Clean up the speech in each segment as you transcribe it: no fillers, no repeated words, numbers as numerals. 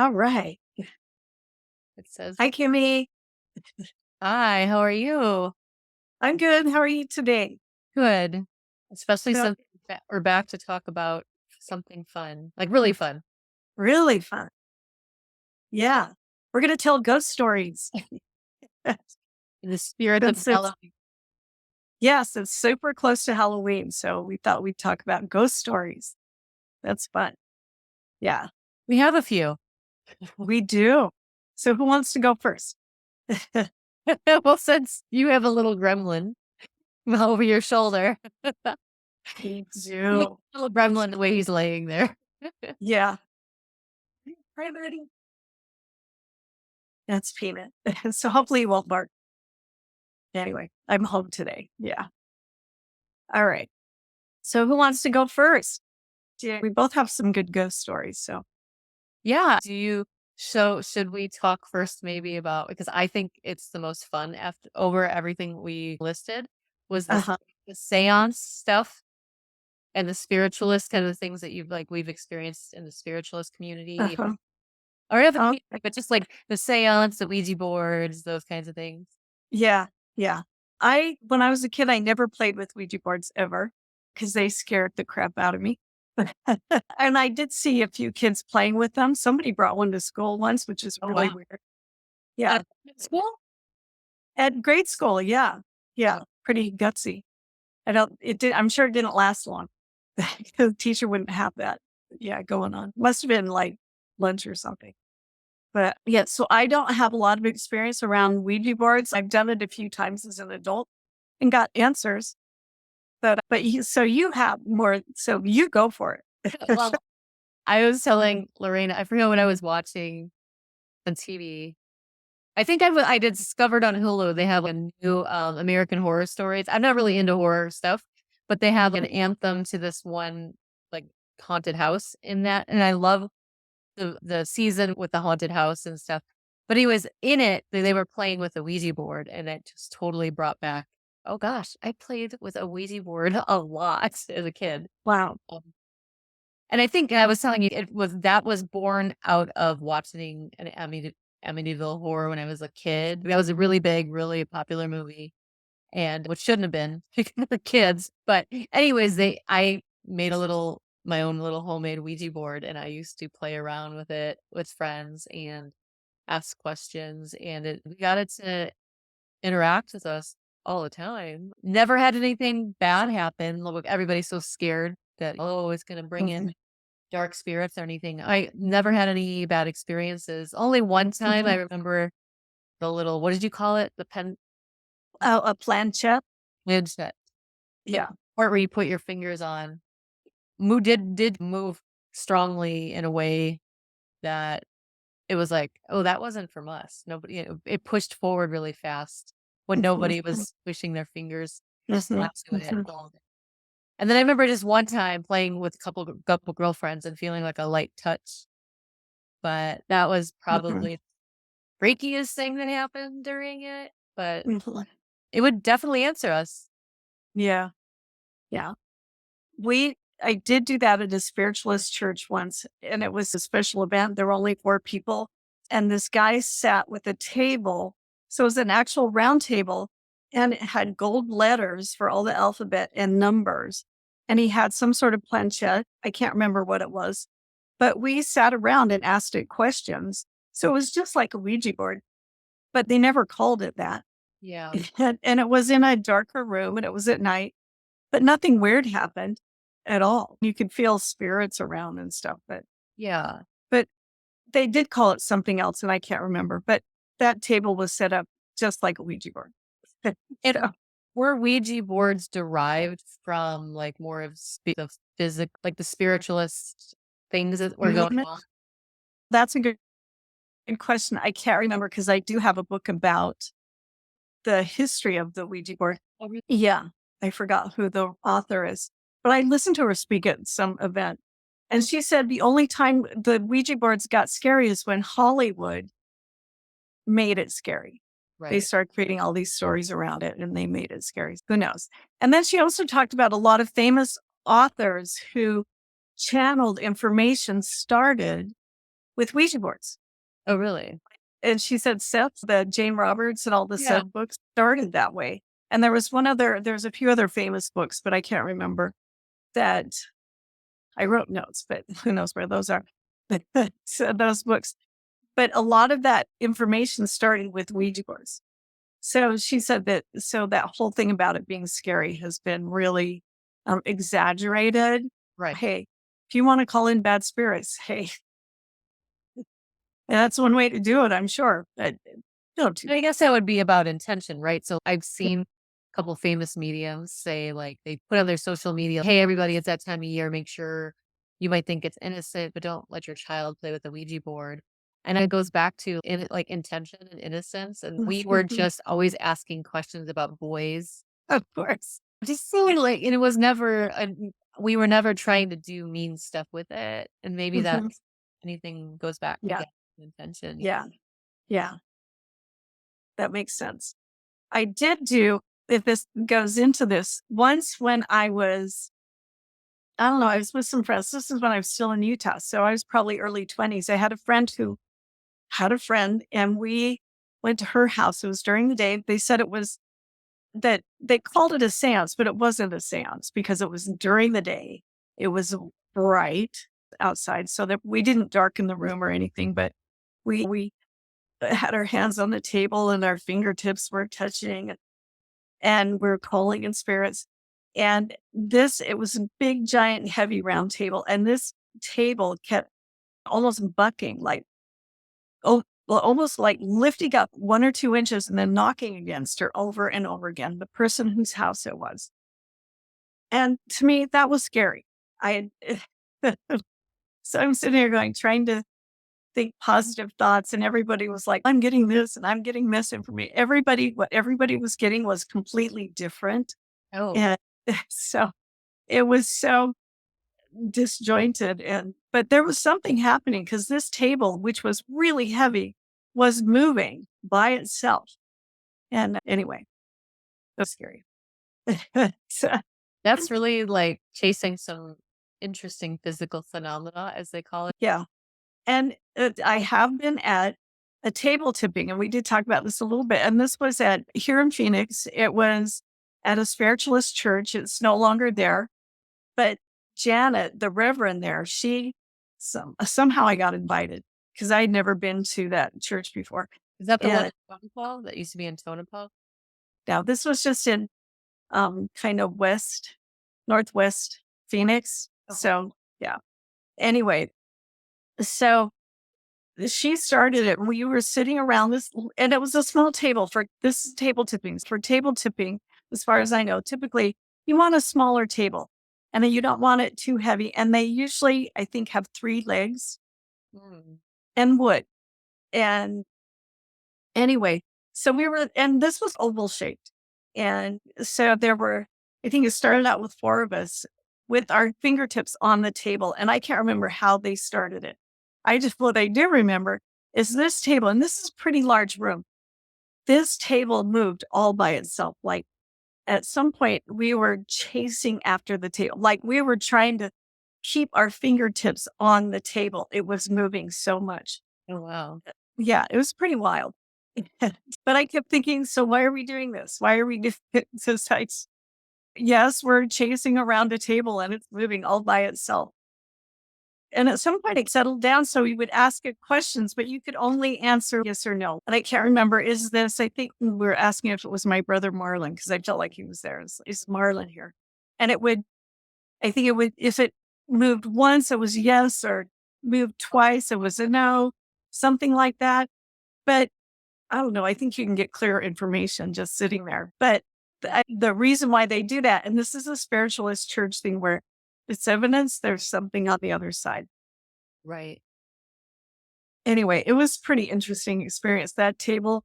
All right. It says, Hi, Kimmy. "Hi, how are you?" I'm good. How are you today? Good. Especially So, since we're back to talk about something fun, like really fun. really fun. Yeah. We're going to tell ghost stories. In the spirit of Since it's, Halloween. yes, it's super close to Halloween. So we thought we'd talk about ghost stories. That's fun. Yeah, We have a few. we do. So who wants to go first? Well, since you have a little gremlin over your shoulder. We You have do. a little gremlin the way he's laying there. Yeah. Right, Betty? That's Peanut. So hopefully he won't bark. Anyway, I'm home today. Yeah. All right. So who wants to go first? Yeah, we both have some good ghost stories. So, Yeah. Should we talk first maybe about, because I think it's the most fun after over everything we listed was uh-huh, the seance stuff and the spiritualist kind of things that we've experienced in the spiritualist community, uh-huh. or even Okay. but just like the seance, the Ouija boards, those kinds of things. Yeah, yeah. When I was a kid, I never played with Ouija boards ever because they scared the crap out of me. And I did see a few kids playing with them. Somebody brought one to school once, which is Oh really wow! weird. Yeah. At school? At grade school. Yeah. Yeah. Oh, Pretty gutsy. I'm sure it didn't last long. The teacher wouldn't have that. Yeah. Going on. Must have been like lunch or something. But yeah, so I don't have a lot of experience around Ouija boards. I've done it a few times as an adult and got answers. So you have more. So you go for it. well, I was telling Lorena, I forget what I was watching on TV. I think I did discovered on Hulu, they have a new, American Horror Stories. I'm not really into horror stuff, but they have an anthem to this one, like, haunted house in that, and I love the season with the haunted house and stuff. But anyways, in it, they were playing with a Ouija board, and it just totally brought back, "Oh gosh, I played with a Ouija board a lot as a kid." Wow. Um, and I think I was telling you, that was born out of watching an Amityville Horror when I was a kid. That was a really big, really popular movie, and which shouldn't have been because for kids. But anyways, I made my own little homemade Ouija board, and I used to play around with it with friends and ask questions, and we got it to interact with us all the time. Never had anything bad happen. Look, everybody's so scared that, oh, it's gonna bring in Mhm. dark spirits or anything. I never had any bad experiences. Only one time I Mhm. remember the little, what did you call it? The Oh, a planchette. planchette. The Yeah. part where you put your fingers on. Did move strongly in a way that it was like, "Oh, that wasn't from us." Nobody, it pushed forward really fast when Mhm. nobody was pushing their fingers Mhm. onto it. Mhm. And then I remember just one time playing with a couple girlfriends and feeling like a light touch, but that was Mhm. probably freakiest thing that happened during it, but Mhm. it would definitely answer us. Yeah. Yeah. I did do that at a spiritualist church once, and it was a special event. There were only 4 people, and this guy sat with a table. So it was an actual round table, and it had gold letters for all the alphabet and numbers. And he had some sort of planchette. I can't remember what it was, but we sat around and asked it questions. So it was just like a Ouija board, but they never called it that. Yeah. And it was in a darker room and it was at night, but nothing weird happened at all. You could feel spirits around and stuff, Yeah. but they did call it something else and I can't remember, but that table was set up just like a Ouija board. So, And were Ouija boards derived from, like, more of the like, the spiritualist things that were going mhm, on? that's a good question. I can't remember because I do have a book about the history of the Ouija board. Oh, really? Yeah, I forgot who the author is, but I listened to her speak at some event. And she said the only time the Ouija boards got scary is when Hollywood made it scary. They Right. started creating all these stories around it and they made it scary. Who knows? And then she also talked about a lot of famous authors who channeled information started with Ouija boards. Oh, really? And she said Seth, the Jane Roberts and all the Yeah. Seth books started that way. And there's a few other famous books, but I can't remember that I wrote notes, but who knows where those are. But so those books, but a lot of that information started with Ouija boards. So she said that whole thing about it being scary has been really exaggerated. Right. Hey, if you want to call in bad spirits, hey, that's one way to do it, I'm sure. But don't do I that. guess that would be about intention, right? So I've Yeah. seen a couple famous mediums say, like, they put on their social media, "Hey, everybody, it's that time of year. Make sure you might think it's innocent, but don't let your child play with the Ouija board." And it goes back to like intention and innocence. And we were just always asking questions about boys. Of course. Just so like, and it was never, we were never trying to do mean stuff with it. And maybe Mhm. that's anything goes back Yeah. again to intention. Yeah. Yeah. That makes sense. I did do, if this goes into this, once when I don't know, I was with some friends. This is when I was still in Utah. So I was probably early 20s. I had a friend who had a friend, and we went to her house. It was during the day. They said it was that they called it a seance, but it wasn't a seance because it was during the day. It was bright outside so that we didn't darken the room or anything, but we had our hands on the table and our fingertips were touching and we're calling in spirits. And it was a big, giant, heavy round table. And this table kept almost bucking, like, oh, well, almost like lifting up 1 or 2 inches and then knocking against her over and over again, the person whose house it was. And to me, that was scary. I had, so I'm sitting here going, trying to think positive thoughts. And everybody was like, I'm getting this and I'm getting this information. What everybody was getting was completely different. Oh, And so it was so disjointed. But there was something happening because this table, which was really heavy, was moving by itself. And anyway, so scary. So, that's really like chasing some interesting physical phenomena, as they call it. yeah. And I have been at a table tipping, and we did talk about this a little bit. And this was here in Phoenix. It was at a spiritualist church. It's no longer there. But Janet, the reverend there, somehow I got invited because I had never been to that church before. Is that the one And in Tonopah that used to be in Tonopah? now this was just in kind of northwest Phoenix. Okay. So yeah. Anyway, so she started it. We were sitting around and it was a small table for this table tipping. For table tipping, as far as I know, typically you want a smaller table and then you don't want it too heavy. And they usually, I think, have 3 legs Mm. and wood. And anyway, and this was oval shaped. And so I think it started out with 4 of us with our fingertips on the table. And I can't remember how they started it. What I do remember is this table, and this is a pretty large room. This table moved all by itself. Like at some point, we were chasing after the table, like we were trying to keep our fingertips on the table. It was moving so much. Oh, wow. Yeah, it was pretty wild. But I kept thinking, so why are we doing this? Why are we doing this? Yes, we're chasing around a table and it's moving all by itself. And at some point it settled down. So we would ask it questions, but you could only answer yes or no. And I can't remember, I think we were asking if it was my brother Marlon, because I felt like he was there. Is Marlon here? And if it moved once, it was yes, or moved twice, it was a no, something like that. But I don't know. I think you can get clear information just sitting there. But the reason why they do that, and this is a spiritualist church thing where it's evidence there's something on the other side. Right. Anyway, it was pretty interesting experience. That table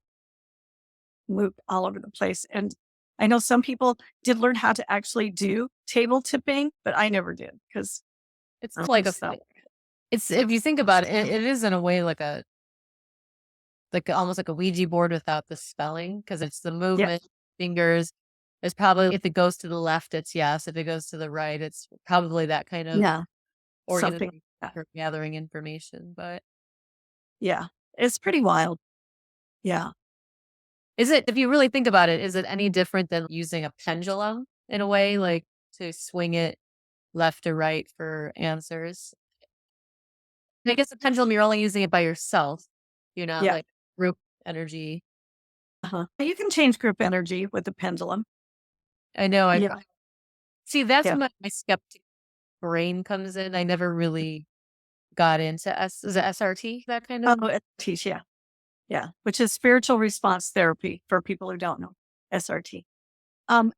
moved all over the place. And I know some people did learn how to actually do table tipping, but I never did because It's I'm like so it's, if you think about it, it is in a way like almost like a Ouija board without the spelling, because it's the yeah, movement, fingers. It's probably, if it goes to the left, it's yes. If it goes to the right, it's probably that kind of yeah, something organization like that. for gathering information. But Yeah. It's pretty wild. Yeah. Is it if you really think about it, is it any different than using a pendulum in a way, like, to swing it left or right for answers? And I guess the pendulum, you're only using it by yourself. You're not, Yeah. like, group energy. Uh-huh. You can change group energy with the pendulum. I know I've Yeah. see, that's Yeah. when my skeptic brain comes in. I never really got into is it SRT, that kind of? Oh, SRT, yeah. Yeah. Which is spiritual response therapy for people who don't know SRT. Um,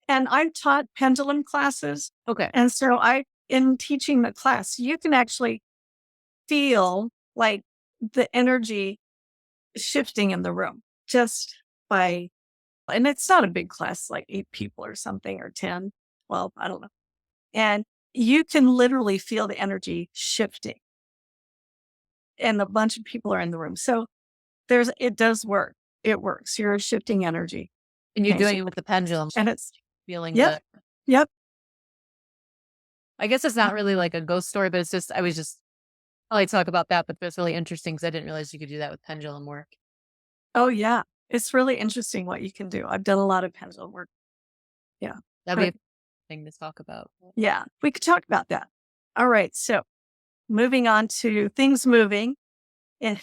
and I've taught pendulum classes. Okay. And so in teaching the class, you can actually feel like the energy shifting in the room just by, and it's not a big class, like 8 people or something, or 10, 12, I don't know. And you can literally feel the energy shifting and a bunch of people are in the room. So it does work. It works. You're shifting energy. And you're Okay. doing it with the pendulum, And it's, feeling yep, the yep. I guess it's not really like a ghost story, but it's just I was just I like to talk about that, but it's really interesting because I didn't realize you could do that with pendulum work. Oh, yeah. It's really interesting what you can do. I've done a lot of pendulum work. Yeah. That'd be But a thing to talk about. yeah, we could talk about that. All right. So moving on to things moving. And,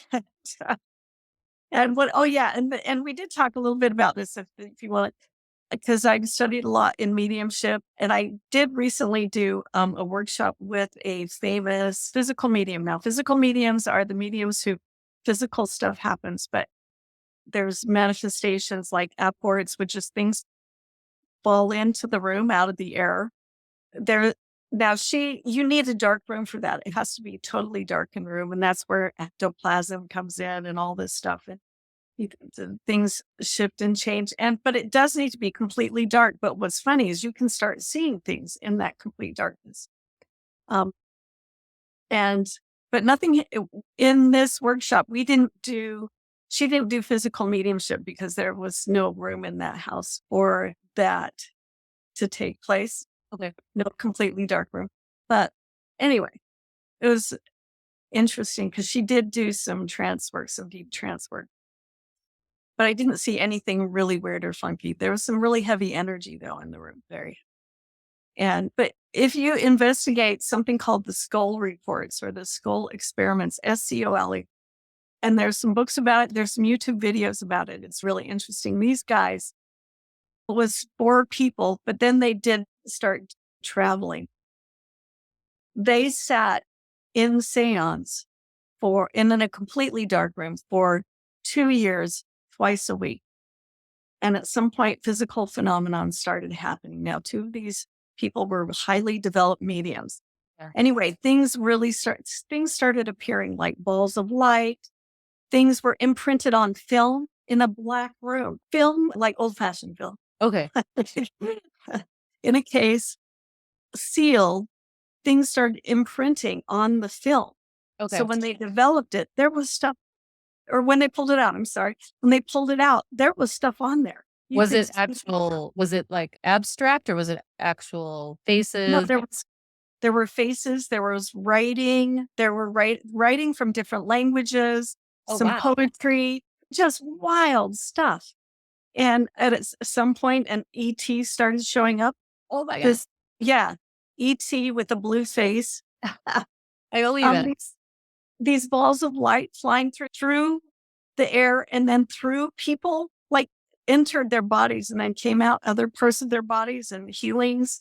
and what, oh, yeah. And we did talk a little bit about this if you want, because I studied a lot in mediumship. And I did recently do a workshop with a famous physical medium. Now, physical mediums are the mediums who physical stuff happens, but there's manifestations like upwards, which is things fall into the room out of the air. There now you need a dark room for that. It has to be totally dark in the room, and that's where ectoplasm comes in and all this stuff. And the things shift and change. But it does need to be completely dark. But what's funny is you can start seeing things in that complete darkness. Um, and but nothing in this workshop. She didn't do physical mediumship because there was no room in that house for that to take place. Okay. No completely dark room. But anyway, it was interesting because she did do some trance work, some deep trance work. But I didn't see anything really weird or funky. There was some really heavy energy though in the room. But if you investigate something called the skull reports or the skull experiments, SCOLE, and there's some books about it, there's some YouTube videos about it. It's really interesting. These guys was 4 people, but then they did start traveling. They sat in seance in a completely dark room for 2 years, twice a week. And at some point, physical phenomenon started happening. Now, 2 of these people were highly developed mediums. Yeah. Anyway, things started appearing like balls of light. Things were imprinted on film in a black room, film like old fashioned film Okay. in a case, sealed. Things started imprinting on the film. So Okay. when they developed it, there was stuff, or when they pulled it out, I'm sorry, when they pulled it out, there was stuff on there. You Was could it see, actual was it, like, abstract or was it actual no, faces? there were faces, there was writing, there were writing from different languages, Oh, some wow. poetry, just wild stuff. And some point, an ET started showing up. Oh my god. This, yeah, ET with a blue face. I believe Um, it. these balls of light flying through the air and then through people, like entered their bodies and then came out other parts of their bodies, and healings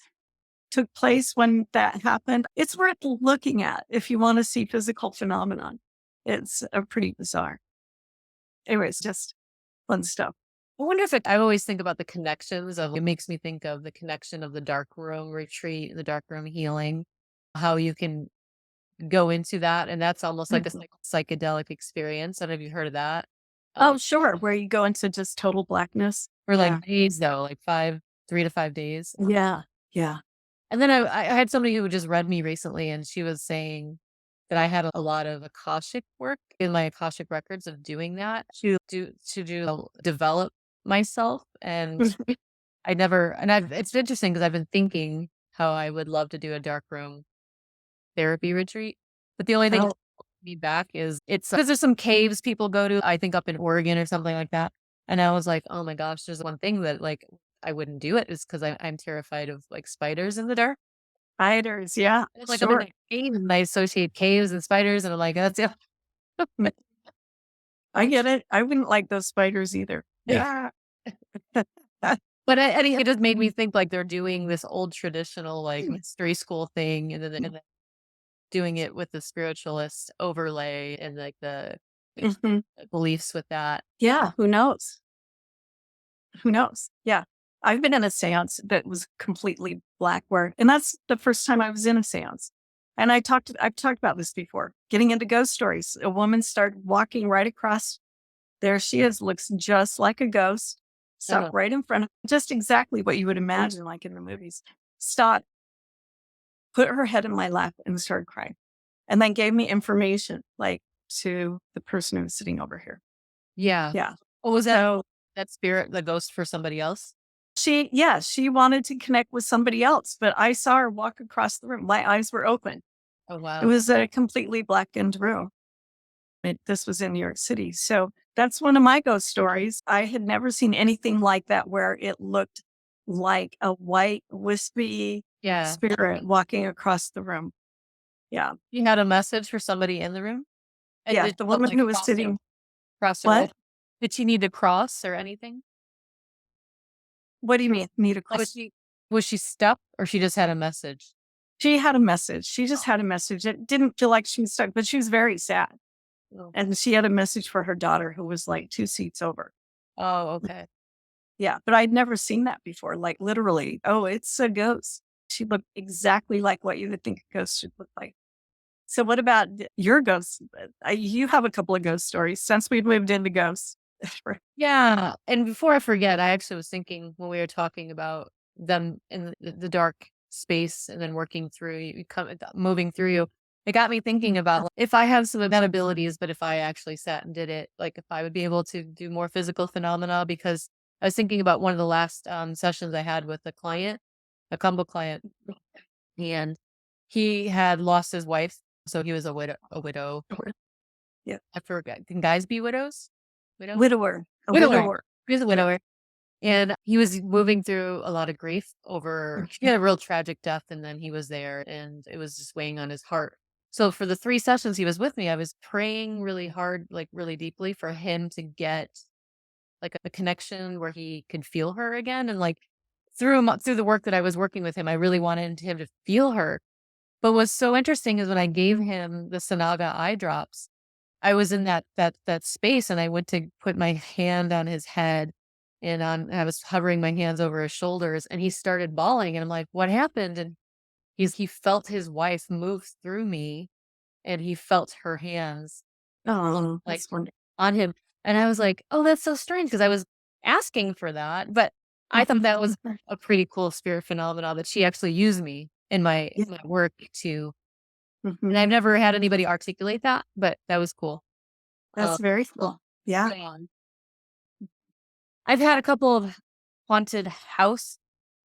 took place when that happened. It's worth looking at if you want to see physical phenomenon. It's pretty bizarre. Anyways, just fun stuff. I wonder if I always think about the connections of it makes me think of the connection of the dark room retreat, the dark room healing, how you can go into that, and that's almost like a Mhm. psychedelic experience. I don't know if you've heard of that. Oh, sure. Where you go into just total blackness. For, Yeah. like, days though, like 3 to 5 days. Yeah. Yeah. And then I had somebody who just read me recently, and she was saying that I had a lot of Akashic work in my Akashic records of doing that develop myself, and I never and I've it's interesting because 'cause I've been thinking how I would love to do a dark room therapy retreat, but the only thing is Oh, me back is it's because there's some caves people go to, I think up in Oregon or something like that. And I was like, oh my gosh, there's one thing that like I wouldn't do it is because I'm terrified of like spiders in the dark. Spiders, yeah, It's like I'm in sure. a cave and I associate caves and spiders and I'm like, that's yeah. Mm, I get it. I wouldn't like those spiders either. Yeah. But it just made me think like they're doing this old traditional like mystery school thing and then doing it with the spiritualist overlay and like the Mhm. beliefs with that. Yeah, who knows? Who knows? Yeah. I've been in a seance that was completely black where and that's the first time I was in a seance. And I've talked about this before. Getting into ghost stories. A woman started walking right across. There she is, looks just like a ghost. Stopped Uh-huh. right in front of just exactly what you would imagine like in the movies. Stopped, put her head in my lap and started crying. And then gave me information like to the person who was sitting over here. Yeah. Yeah. Oh, was So that spirit the ghost for somebody else? she wanted to connect with somebody else, but I saw her walk across the room. My eyes were open. Oh, It wow. was a completely blackened room. This was in New York City. So that's one of my ghost stories. I had never seen anything like that where it looked like a white, wispy Yeah. spirit walking across the room. Yeah. You had a message for somebody in the room? And Yeah. did The she, woman like, who was sitting, cross the road? what? Did she need to cross or anything? What do you mean? Need a Like, cross? was she stuck or she just had a message? She had a message. She just had a message. It didn't feel like she was stuck, but she was very sad. Oh. And she had a message for her daughter who was like 2 seats over. Oh, okay. Yeah, but I'd never seen that before, like, literally, "Oh, it's a ghost." She looked exactly like what you would think a ghost should look like. So what about your ghosts? You have a couple of ghost stories since we've moved into ghosts. Yeah, and before I forget, I actually was thinking when we were talking about them in the dark space and then working through you, moving through you, it got me thinking about like, if I have some of that abilities, but if I actually sat and did it, like if I would be able to do more physical phenomena. Because I was thinking about one of the last sessions I had with a client, a combo client, and he had lost his wife, so he was a widow. A widow. Yeah. I forget. Can guys be widows? Widow. Widower, a Widower. widower. He was a Yeah. widower. And he was moving through a lot of grief over he had a real tragic death, and then he was there, and it was just weighing on his heart. So for the 3 sessions he was with me, I was praying really hard, like, really deeply for him to get, like, a connection where he could feel her again, and, like, through the work that I was working with him, I really wanted him to feel her. But what's so interesting is when I gave him the Sanaga eye drops, I was in that space, and I went to put my hand on his head, and I was hovering my hands over his shoulders, and he started bawling, and I'm like, "What happened?" And he felt his wife move through me, and he felt her hands, Oh, like, that's wonderful. on him, and I was like, "Oh, that's so strange," because I was asking for that, but I thought that was a pretty cool spirit phenomena that she actually used me in Yeah. my work to and Mhm. I've never had anybody articulate that, but that was cool. That's very cool. Yeah. Yeah. I've had a couple of haunted house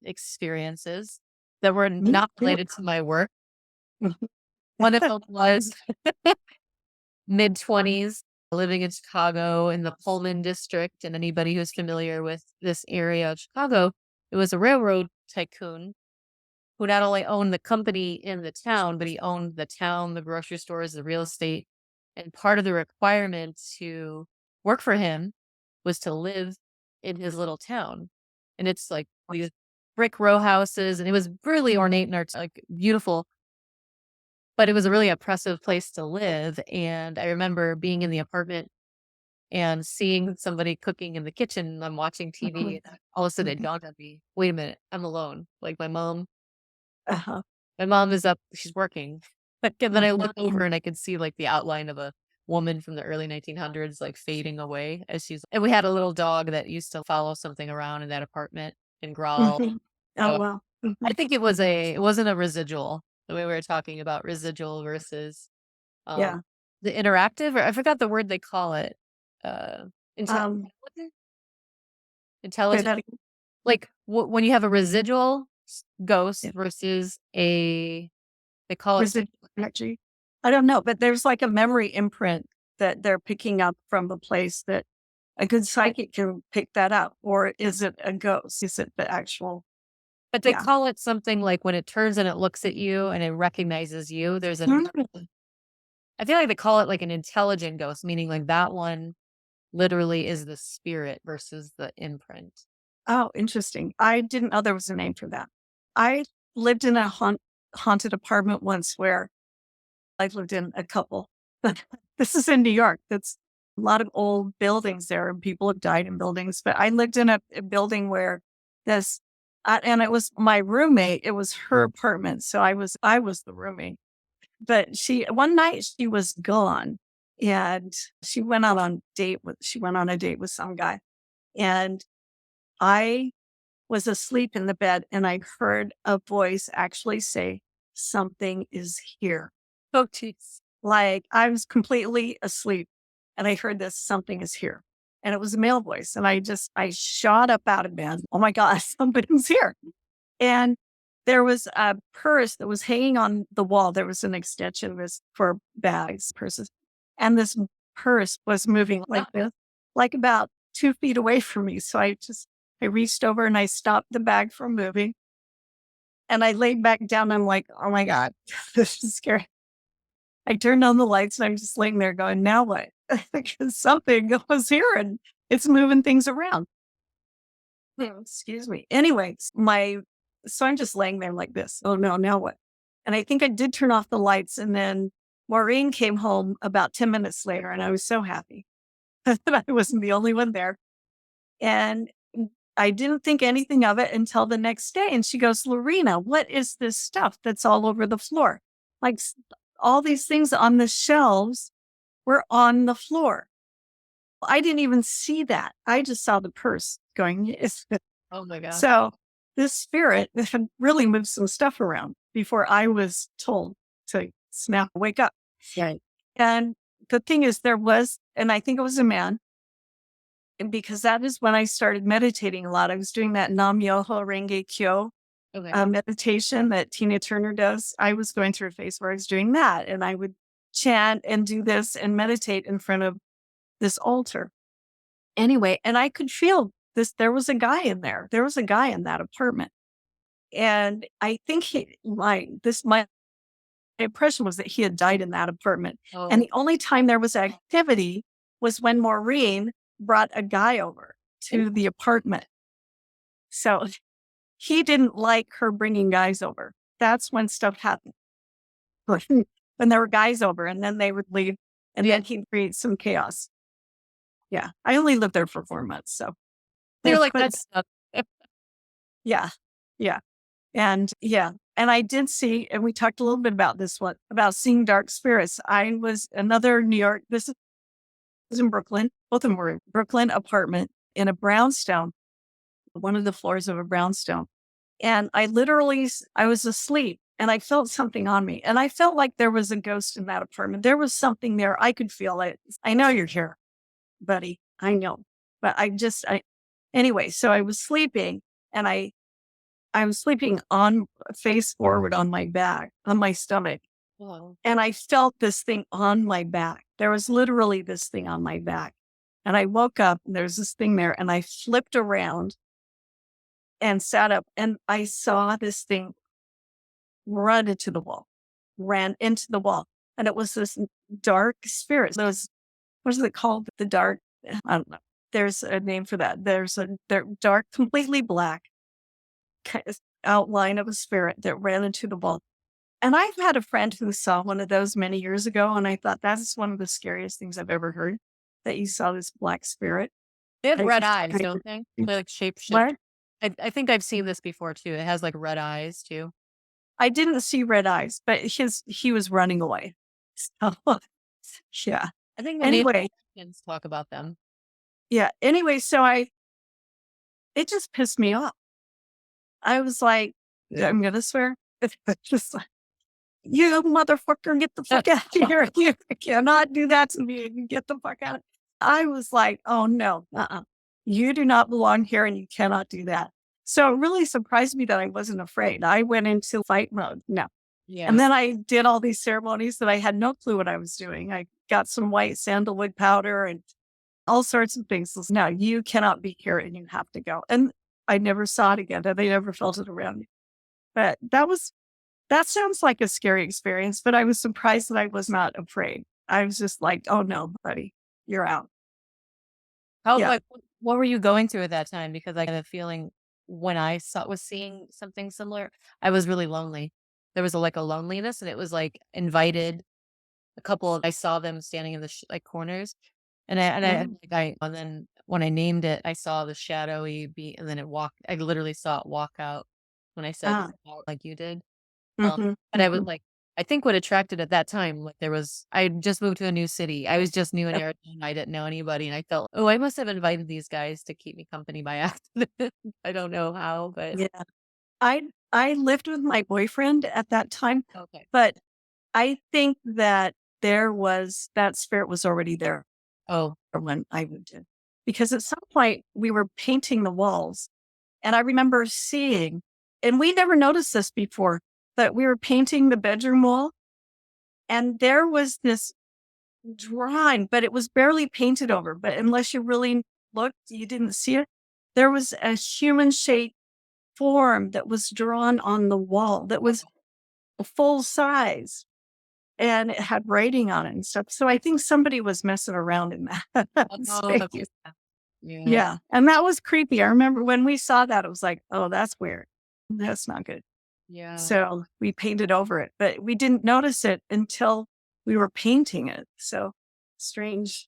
experiences that were Me not too. related to my work. Mhm. One of them was mid-20s, living in Chicago in the Pullman district, and anybody who's familiar with this area of Chicago, it was a railroad tycoon who not only owned the company in the town, but he owned the town, the grocery stores, the real estate. And part of the requirement to work for him was to live in his little town. And it's like these brick row houses, and it was really ornate and like beautiful, but it was a really oppressive place to live. And I remember being in the apartment and seeing somebody cooking in the kitchen. And I'm watching TV, and all of a sudden it Mhm. dawned on me, wait a minute, I'm alone. Like Uh-huh. my mom is up, she's working. And then I Mhm. look over and I could see like the outline of a woman from the early 1900s like fading away as she's and we had a little dog that used to follow something around in that apartment and growl. Mhm. Oh, So wow. I Mhm. think it wasn't a residual, the way we were talking about residual versus um Yeah. the interactive, or I forgot the word they call it. Uh inte- Um, say intelligent, that again. like when you have a residual ghost Yeah. versus a they call it Residual energy. I don't know, but there's like a memory imprint that they're picking up from the place that a good psychic can pick that up. Or is it a ghost? Is it the actual? But they Yeah. call it something like when it turns and it looks at you and it recognizes you, there's an Mm. I feel like they call it like an intelligent ghost, meaning like that one literally is the spirit versus the imprint. Oh, interesting. I didn't know there was a name for that. I lived in a haunted apartment once where I lived in a couple. This is in New York. That's a lot of old buildings there, and people have died in buildings. But I lived in a building where this, and it was my roommate. It was her apartment, so I was the roommate. But she one night she was gone, and she went on a date with some guy, and I was asleep in the bed, and I heard a voice actually say, "Something is here." Oh, jeez. Like, I was completely asleep, and I heard this, "Something is here." And it was a male voice, and I shot up out of bed. "Oh my god, something's here." And there was a purse that was hanging on the wall. There was an extension was for bags, purses, and this purse was moving like this, like about 2 feet away from me. So I reached over and I stopped the bag from moving, and I laid back down. I'm like, "Oh my god, this is scary." I turned on the lights and I'm just laying there going, "Now what?" Because something was here and it's moving things around. Excuse me. Anyways, so I'm just laying there like this. Oh no, now what? And I think I did turn off the lights, and then Maureen came home about 10 minutes later, and I was so happy that I wasn't the only one there. And I didn't think anything of it until the next day. And she goes, "Lorena, what is this stuff that's all over the floor? Like all these things on the shelves were on the floor." I didn't even see that. I just saw the purse going. Yes. Oh my gosh. So this spirit had really moved some stuff around before I was told to snap, wake up. Right. And the thing is, and I think it was a man, and because that is when I started meditating a lot. I was doing that Nam Myoho Renge Kyo Okay. meditation that Tina Turner does. I was going through a phase where I was doing that, and I would chant and do this and meditate in front of this altar. Anyway, and I could feel this. There was a guy in there. There was a guy in that apartment. And I think my impression was that he had died in that apartment. And Oh. the only time there was activity was when Maureen brought a guy over to the apartment. So he didn't like her bringing guys over. That's when stuff happened. When there were guys over, and then they would leave, and Yeah. then he'd create some chaos. Yeah. I only lived there for 4 months. So, They're like, but that's yeah. Yeah. And yeah, and I did see, and we talked a little bit about this one, about seeing dark spirits. I was another New York, this was in Brooklyn. Both of them were in Brooklyn apartment in a brownstone, one of the floors of a brownstone. And I was asleep and I felt something on me. And I felt like there was a ghost in that apartment. There was something there. I could feel it. "I know you're here, buddy. I know." But anyway, so I was sleeping, and I was sleeping on face forward on my back, on my stomach, wow. and I felt this thing on my back. There was literally this thing on my back. And I woke up and there's this thing there, and I flipped around and sat up, and I saw this thing run into the wall, ran into the wall. And it was this dark spirit. Those, what is it called? The dark, I don't know. There's a name for that. They're dark, completely black outline of a spirit that ran into the wall. And I've had a friend who saw one of those many years ago, and I thought that's one of the scariest things I've ever heard, that you saw this black spirit. They have I red eyes, I don't they? They're like shapeshift. What? I think I've seen this before too. It has like red eyes too. I didn't see red eyes, but he was running away. So, yeah. I think the Native Anyway, Americans talk about them. yeah. Anyway, it just pissed me off. I was like, I'm gonna swear. Just like, "You motherfucker, get the fuck out of here. You cannot do that to me. Get the fuck out." I was like, "Oh no, you do not belong here and you cannot do that." So it really surprised me that I wasn't afraid. I went into fight mode. No. And Yeah. then I did all these ceremonies that I had no clue what I was doing. I got some white sandalwood powder and all sorts of things. So, no, you cannot be here and you have to go. And I never saw it again. And they never felt it around me. But that sounds like a scary experience, but I was surprised that I was not afraid. I was just like, oh no, buddy, you're out. How Yeah. like, what were you going through at that time? Because I had a feeling when I was seeing something similar, I was really lonely. There was like a loneliness, and it was like invited. A couple of I saw them standing in the like corners, Mm. and then when I named it, I saw the shadowy be, and then it walked. I literally saw it walk out when I said Ah. like you did. Hmm. But I was like, I think what attracted at that time, like I had just moved to a new city. I was just new in Arizona. I didn't know anybody. And I felt, oh, I must have invited these guys to keep me company by accident. I don't know how, but Yeah. I I lived with my boyfriend at that time, okay. but I think that that spirit was already there Oh, when I moved in. Because at some point we were painting the walls and I remember seeing, and we never noticed this before, but we were painting the bedroom wall and there was this drawing, but it was barely painted over. But unless you really looked, you didn't see it. There was a human shaped form that was drawn on the wall that was full size and it had writing on it and stuff. So I think somebody was messing around in that oh, space. yeah, Yeah. And that was creepy. I remember when we saw that, it was like, oh, that's weird. That's not good. yeah, So we painted over it, but we didn't notice it until we were painting it. So strange.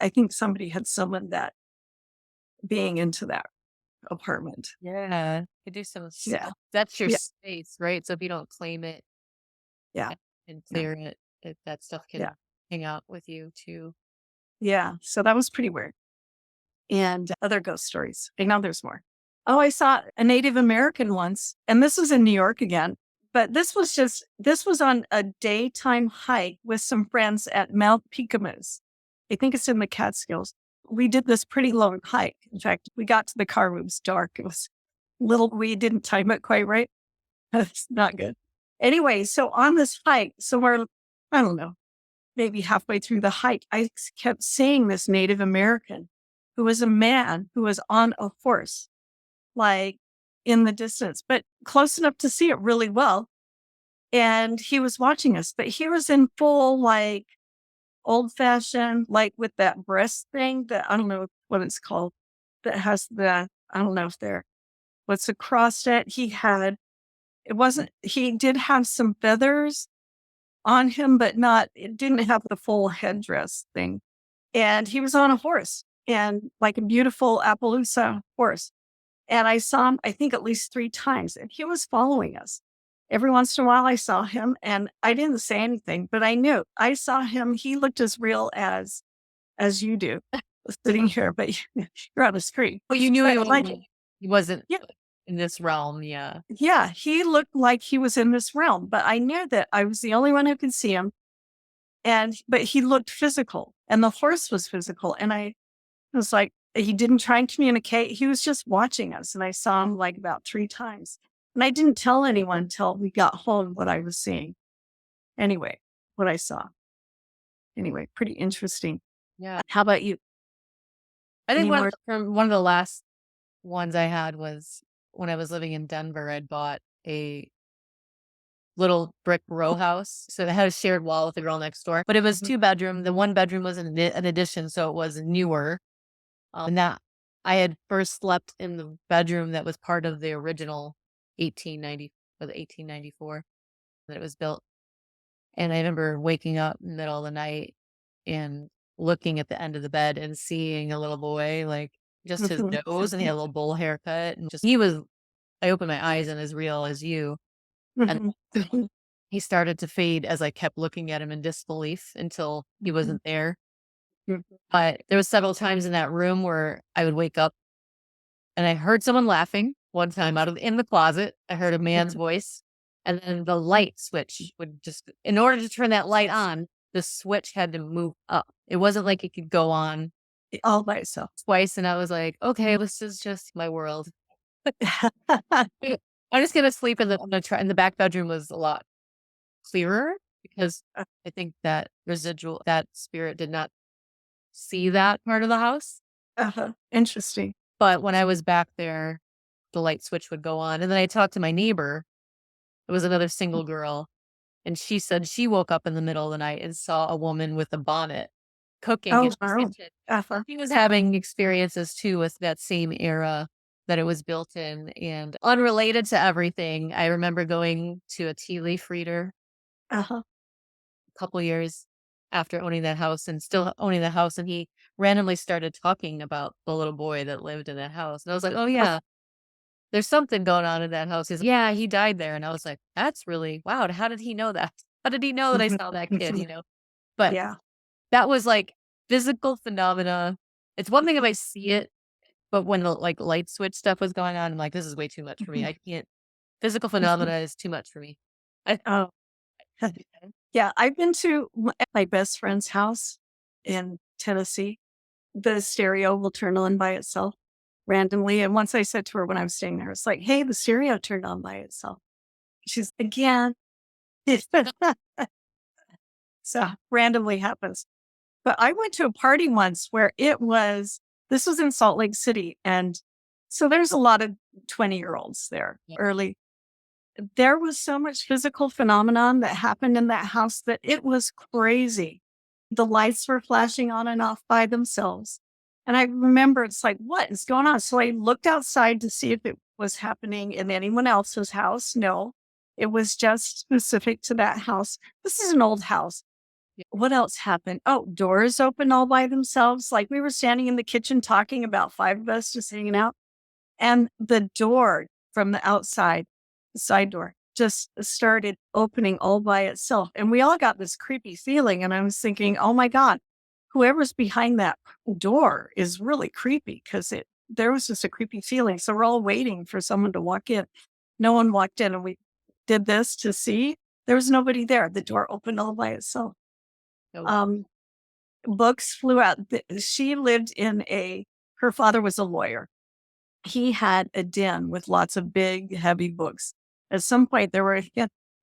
I think somebody had summoned that being into that apartment. yeah. You do some. Yeah. That's your Yeah. space, right? So if you don't claim it Yeah. and Yeah. clear it, that stuff Yeah. can hang out with you too. Yeah. So that was pretty weird. And other ghost stories. I know there's more. Oh, I saw a Native American once, and this was in New York again. But this was on a daytime hike with some friends at Mount Piccamoose. I think it's in the Catskills. We did this pretty long hike. In fact, we got to the car, it was dark. It was we didn't time it quite right. That's not good. Anyway, so on this hike, somewhere, I don't know, maybe halfway through the hike, kept seeing this Native American who was a man who was on a horse, like in the distance, but close enough to see it really well. And he was watching us, but he was in full, like old fashioned, like with that breast thing that I don't know what it's called, that has I don't know if what's across it. He did have some feathers on him, but it didn't have the full headdress thing. And he was on a horse and like a beautiful Appaloosa horse. And I saw him, I think at least 3 times, and he was following us. Every once in a while, I saw him and I didn't say anything, but I knew I saw him. He looked as real as you do sitting here, but you're on the screen. Well, you knew But like, he wasn't yeah, in this realm. Yeah. yeah, he looked like he was in this realm, but I knew that I was the only one who could see him. But he looked physical and the horse was physical. And I was like, he didn't try and communicate. He was just watching us. And I saw him like about 3 times. And I didn't tell anyone until we got home what I was seeing. Anyway, what I saw. Anyway, pretty interesting. Yeah. How about you? I think Any more? one of the last ones I had was when I was living in Denver. I'd bought a little brick row house. So it had a shared wall with the girl next door, but it was Mhm. 2 bedroom. The one bedroom was an addition. So it was newer. And that I had first slept in the bedroom that was part of the original 1890 or the 1894 that it was built. And I remember waking up in the middle of the night and looking at the end of the bed and seeing a little boy, like just his Mhm. nose, and he had a little bowl haircut, and just I opened my eyes and as real as you. And Mhm. he started to fade as I kept looking at him in disbelief until he Mhm. wasn't there. Mhm. But there was several times in that room where I would wake up and I heard someone laughing one time in the closet. I heard a man's voice, and then the light switch would just, in order to turn that light on, the switch had to move up. It wasn't like it could go on All by itself. twice. And I was like, okay, this is just my world. I'm just gonna sleep in the I'm gonna try and the back bedroom was a lot clearer because Uh, I think that spirit did not see that part of the house. uh-huh. Interesting. But when I was back there, the light switch would go on, and then I talked to my neighbor. It was another single girl, and she said she woke up in the middle of the night and saw a woman with a bonnet cooking in Oh, the wow. kitchen. Uh-huh. She was having experiences too with that same era that it was built in, and unrelated to everything, I remember going to a tea leaf reader Uh-huh. a couple years after owning that house and still owning the house, and he randomly started talking about the little boy that lived in that house, and I was like, "Oh, Uh, yeah, there's something going on in that house." He's like, "Yeah, he died there," and I was like, "That's really wow, how did he know that? How did he know that I mhm, saw that kid?" mhm. But Yeah. that was, like, physical phenomena. It's one thing if I see it, but when the, like, light switch stuff was going on, I'm like, "This is way too much for me. Mhm, I can't physical mhm. phenomena is too much for me." I Oh, yeah. I've been to my best friend's house in Tennessee. The stereo will turn on by itself randomly. And once I said to her when I was staying there, it's like, hey, the stereo turned on by itself. She's again. So randomly happens. But I went to a party once where this was in Salt Lake City. And so there's a lot of 20-year-olds there Yeah. early. There was so much physical phenomenon that happened in that house that it was crazy. The lights were flashing on and off by themselves. And I remember it's like, what is going on? So I looked outside to see if it was happening in anyone else's house. No, it was just specific to that house. This is an old house. Yeah. What else happened? Oh, doors open all by themselves. Like we were standing in the kitchen talking about five of us just hanging out. And the door from the outside, the side door, just started opening all by itself. And we all got this creepy feeling. And I was thinking, oh my God, whoever's behind that door is really creepy because there was just a creepy feeling. So we're all waiting for someone to walk in. No one walked in and we did this to see. There was nobody there. The door opened all by itself. So Um, Books flew out. She lived her father was a lawyer. He had a den with lots of big, heavy books. At some point, there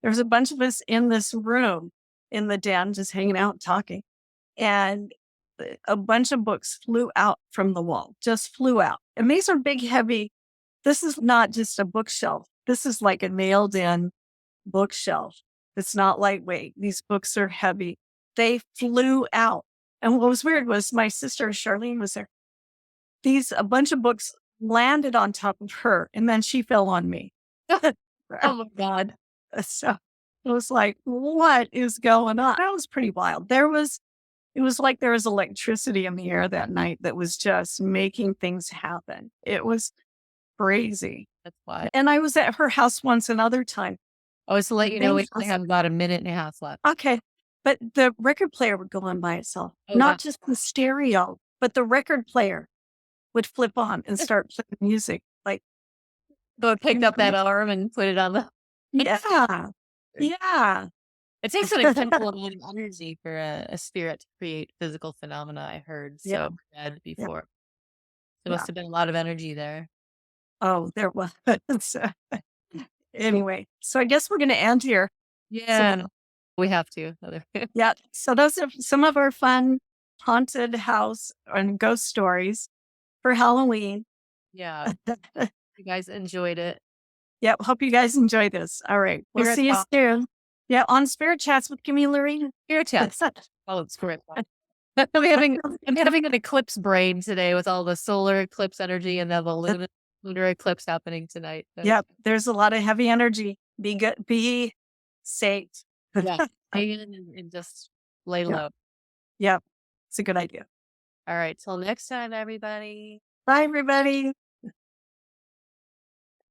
was a bunch of us in this room in the den, just hanging out, talking, and a bunch of books flew out from the wall, just flew out. And these are big, heavy. This is not just a bookshelf. This is like a nailed in bookshelf. It's not lightweight. These books are heavy. They flew out. And what was weird was my sister Charlene was there. A bunch of books landed on top of her, and then she fell on me. oh my god. So it was like, what is going on? That was pretty wild. It was like there was electricity in the air that night that was just making things happen. It was crazy. That's why. And I was at her house once another time. Oh, it's to let you know Same we only house. have about a minute and a half left. Okay. But the record player would go on by itself, Oh, not wow. just the stereo, but the record player would flip on and start playing music. Like, So I picked up that arm and put it on the yeah. Yeah. it takes an incredible amount of energy for a spirit to create physical phenomena, I heard Yeah. so bad Yeah. before. There Yeah. must have been a lot of energy there. Oh, there was. Anyway, so I guess we're going to end here. So, Yeah. We have to. Other yeah. So those are some of our fun haunted house and ghost stories for Halloween. Yeah. You guys enjoyed it. Yeah. Hope you guys enjoy this. All right. We'll Spirit see you talk. soon. Yeah. On Spirit Chats with KImmie and Lorina. Spirit chats. Oh, it's spirit talk. I'm having an eclipse brain today with all the solar eclipse energy and then the lunar eclipse happening tonight. So Yep. There's a lot of heavy energy. Be good. Be safe. yeah. Hang in and just lay Yeah. low. Yep. It's a good idea. All right. Till next time, everybody. Bye, everybody.